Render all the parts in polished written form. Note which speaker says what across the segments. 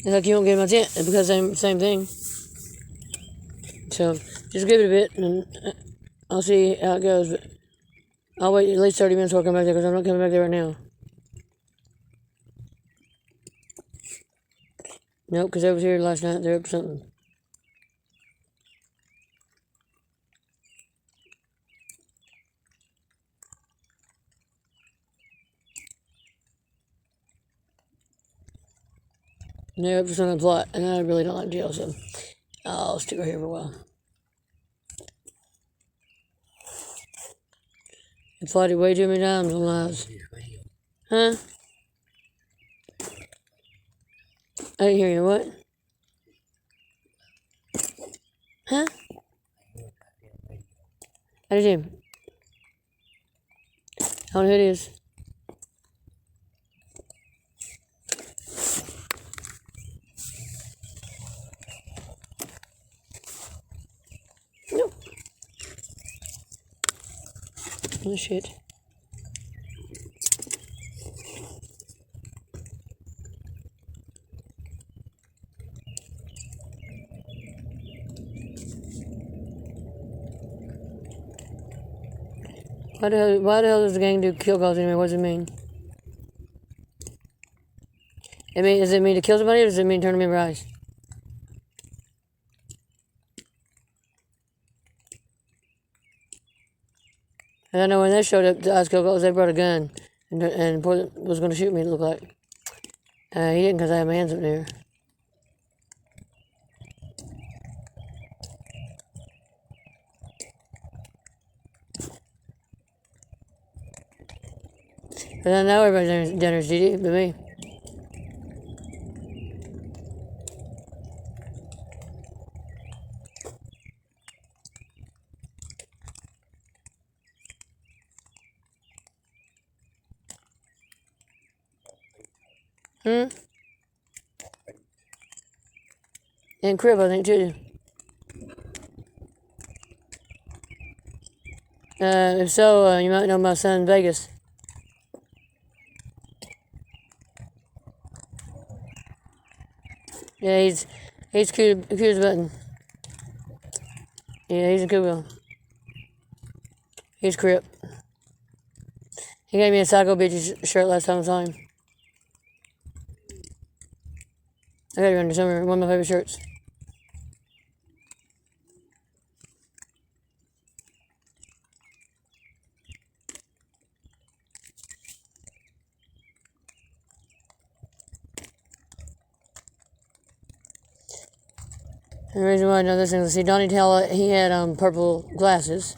Speaker 1: It's like you won't get my tent because same thing. So just give it a bit, and I'll see how it goes. But I'll wait at least 30 minutes before I come back there because I'm not coming back there right now. Nope, because I was here last night. They're up to something. And they're up to something plot, and I really don't like jail, so I'll stick right here for a while. I plotted way too many times on lies. Huh? I didn't hear you. What? Huh? I did too. I don't know who it is. Nope. Oh shit. Why the hell does the gang do kill calls anyway? What does it mean? Does it mean to kill somebody or does it mean turn them in rice? And I know when they showed up to kill calls, they brought a gun and was going to shoot me, it looked like. He didn't because I had my hands up there. But I know everybody's down there is GD, but me. And Crib, I think, too. If so, you might know my son in Vegas. Yeah, he's cute as a button. Yeah, he's a cool one. He's Crip. He gave me a Psycho Bitches shirt last time I saw him. I got it under summer, one of my favorite shirts. And the reason why I know this thing is, see, Donnie Tella, he had purple glasses.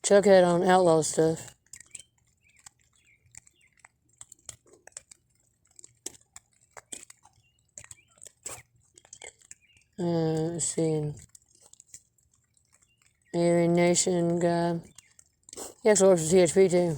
Speaker 1: Chuck had on outlaw stuff. Let's see. Alien Nation guy. He actually works for THP too.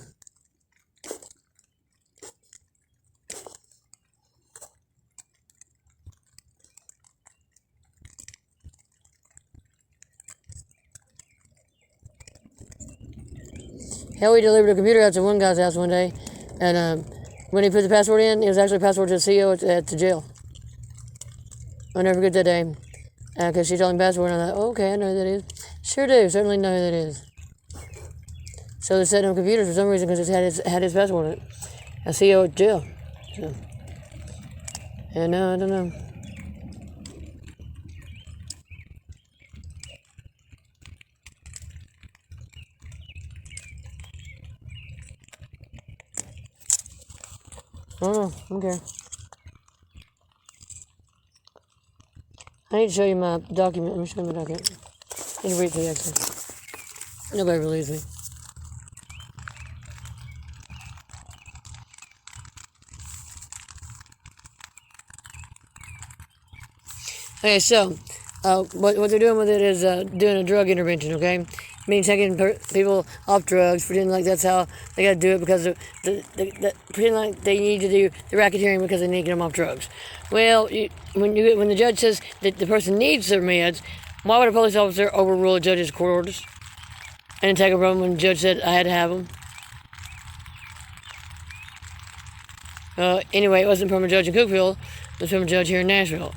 Speaker 1: Hell, we delivered a computer out to one guy's house one day, and when he put the password in, it was actually a password to the CEO at the jail. I'll never forget that day, because she told him password, and I thought, oh, okay, I know who that is. Sure do, certainly know who that is. So they set on computers for some reason because it had his password on it. A CEO at jail. So, yeah, no, I don't know. Oh, okay. I need to show you my document. Let me show you my document. I need to read it to you, actually. Nobody believes me. Okay, so what they're doing with it is doing a drug intervention, okay? Means taking people off drugs, pretending like that's how they got to do it because pretending like they need to do the racketeering because they need to get them off drugs. Well, when the judge says that the person needs their meds, Why would a police officer overrule a judge's court orders and take a from when the judge said I had to have them? Anyway, it wasn't from a judge in Cookeville. It was from a judge here in Nashville.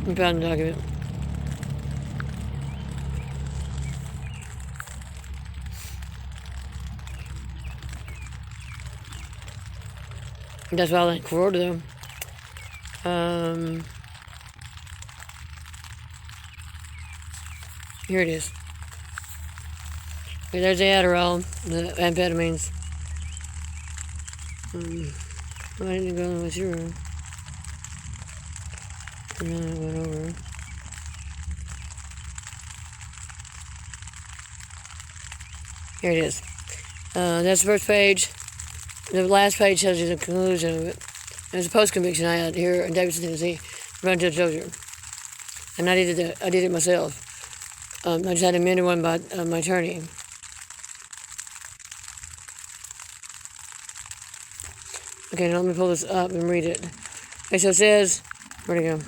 Speaker 1: I found the document. That's why I like court order though. Here it is. Okay, there's the Adderall, the amphetamines. I need to go in with your room. And then I went over. Here it is. That's the first page. The last page tells you the conclusion of it. There's a post-conviction I had here in Davidson, Tennessee, from Judge Dozier. And I did it myself. I just had amended one by my attorney. Okay, now let me pull this up and read it. Okay, so it says, where'd it go?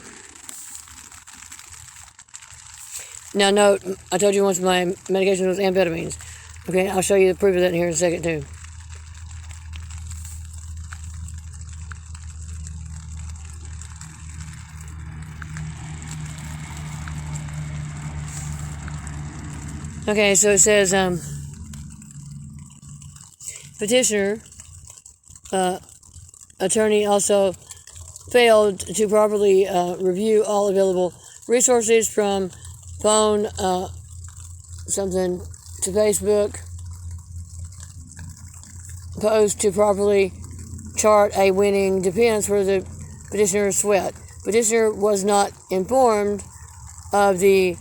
Speaker 1: Now note, I told you once my medication was amphetamines. Okay, I'll show you the proof of that here in a second too. Okay, so it says, petitioner, attorney also failed to properly review all available resources from phone, something to Facebook, post to properly chart a winning defense for the petitioner's sweat. Petitioner was not informed of the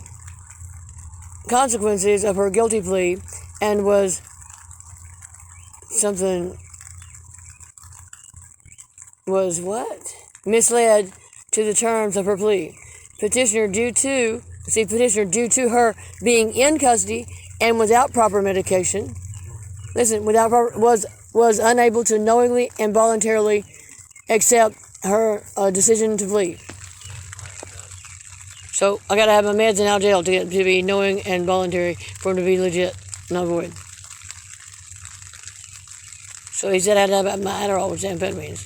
Speaker 1: consequences of her guilty plea and was misled to the terms of her plea. Petitioner due to her being in custody and without proper medication, was unable to knowingly and voluntarily accept her decision to flee. So I gotta have my meds in out jail to be knowing and voluntary for them to be legit, not void. So he said I had to have my Adderall, which is amphetamines.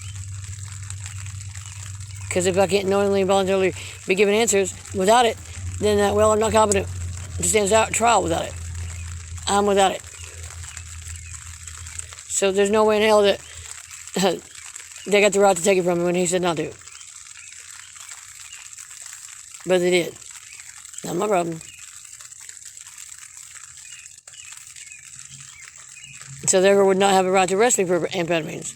Speaker 1: Because if I can't knowingly and voluntarily be given answers without it, then I'm not competent to stand trial without it. I'm without it. So there's no way in hell that they got the right to take it from me when he said not to. But they did. Not my problem. So therefore would not have a right to arrest me for amphetamines.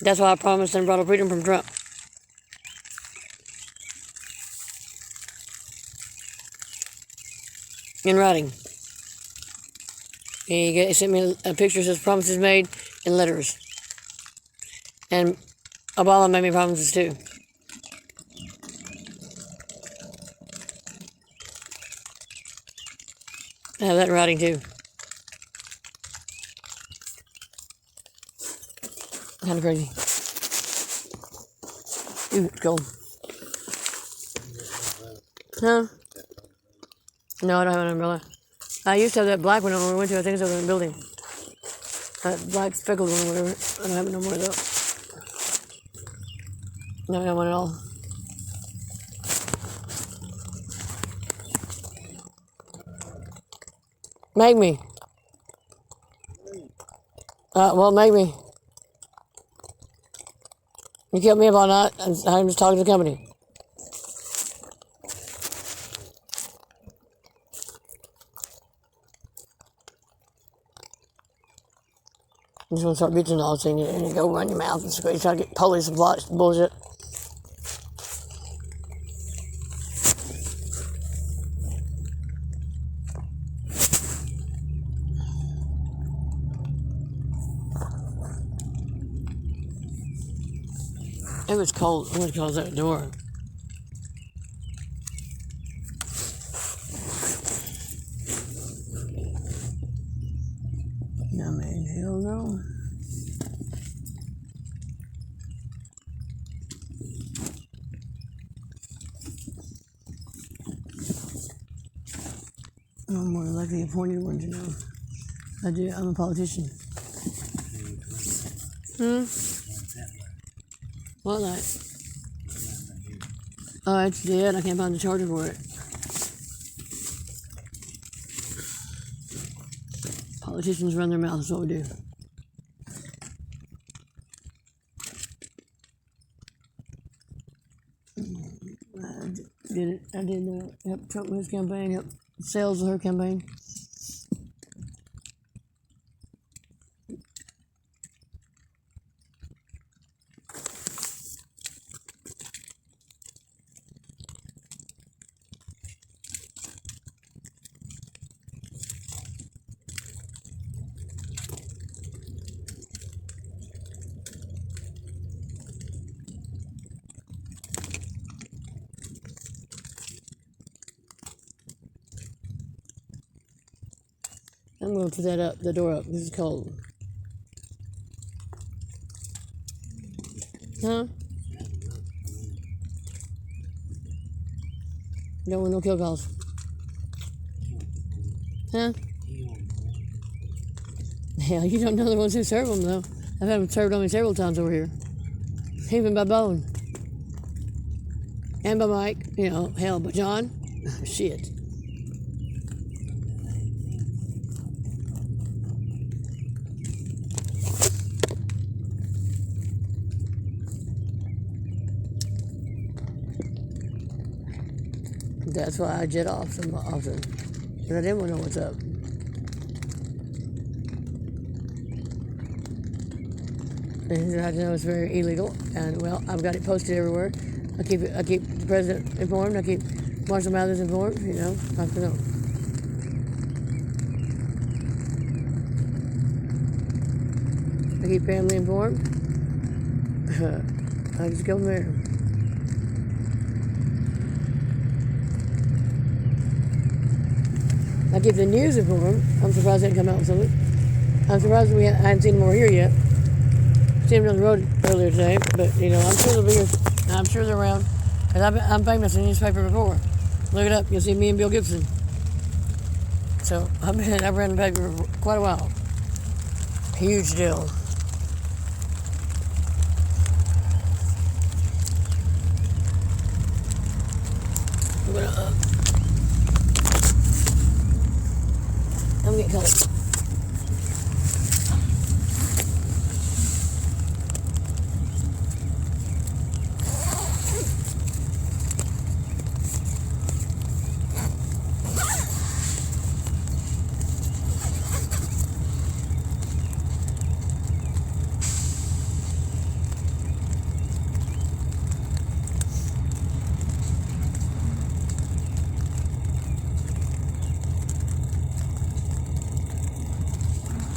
Speaker 1: That's why I promised and brought a freedom from Trump. In writing. He sent me a picture that says promises made in letters. And Obama made me promises too. I have that in writing too. Kind of crazy. Ooh, it's cold. Huh? No, I don't have an umbrella. I used to have that black one when we went to, I think it's over in the building. That black speckled one or whatever. I don't have it no more though. No, I don't have one at all. Make me. Make me. You kept me up all night. I'm just talking to the company. I'm just gonna start bitching all this thing and you go run your mouth and try to get police and bullshit. It was cold. I'm gonna close that door. I mean, hell no. I'm more like the appointed ones, you know. I do. I'm a politician. What light? Oh, it's dead. I can't find the charger for it. Politicians run their mouths. That's what we do. I did help Trump with his campaign, help sales of her campaign. I'm going to put the door up. This is cold. Huh? Don't want no kill calls. Huh? Hell, you don't know the ones who serve them, though. I've had them served on me several times over here. Even by Bone. And by Mike. You know, hell, by John. Shit. That's why I jet off so often. But I didn't want to know what's up. And I know it's very illegal, and well, I've got it posted everywhere. I keep the president informed. I keep Marshall Mathers informed. You know, I have to know. I keep family informed. I just go from there. I keep the news informed. I'm surprised they didn't come out with something. I'm surprised I hadn't seen them over here yet. Seen them on the road earlier today, but you know, I'm sure they'll be here. I'm sure they're around. Cause I'm famous in the newspaper before. Look it up. You'll see me and Bill Gibson. So I've ran the paper for quite a while. Huge deal. I'm getting cold.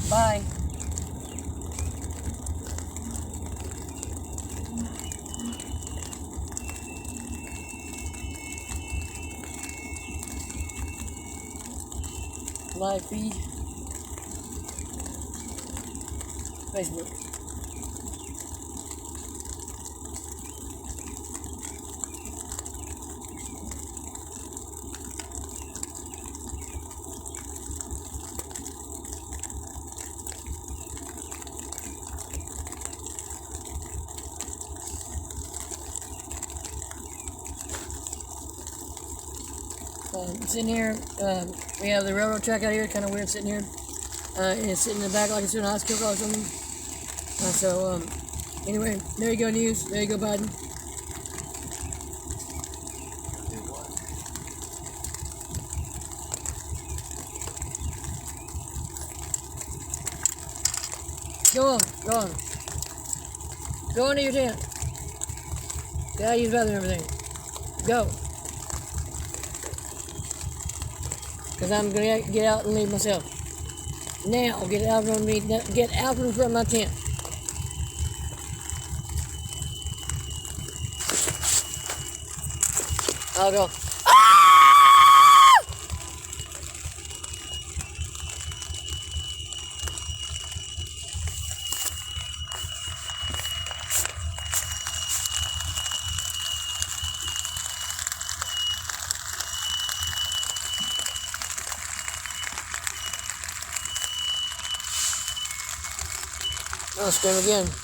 Speaker 1: Bye. Live feed. Facebook. Sitting here, we have the railroad track out here, kind of weird sitting here. And it's sitting in the back like it's doing a high school call or something. Anyway, there you go, news. There you go, Biden. Go on. Go into your tent. Gotta use the bathroom and everything. Go. Because I'm going to get out and leave myself. Now, get out from me. Get out from front of my tent. I'll go. I'll scream again.